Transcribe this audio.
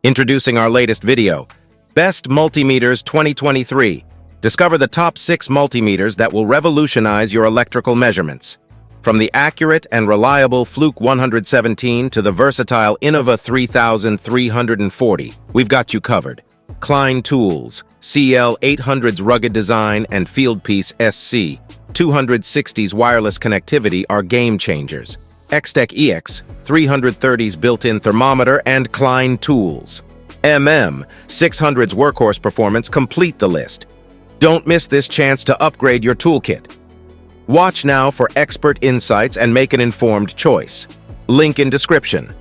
Introducing our latest video, Best Multimeters 2023. Discover the top 6 multimeters that will revolutionize your electrical measurements. From the accurate and reliable Fluke 117 to the versatile Innova 3340, we've got you covered. Klein Tools, CL800's rugged design and Fieldpiece SC 260's wireless connectivity are game changers. X-Tech EX 330's built-in thermometer and Klein Tools. 600's workhorse performance complete the list. Don't miss this chance to upgrade your toolkit. Watch now for expert insights and make an informed choice. Link in description.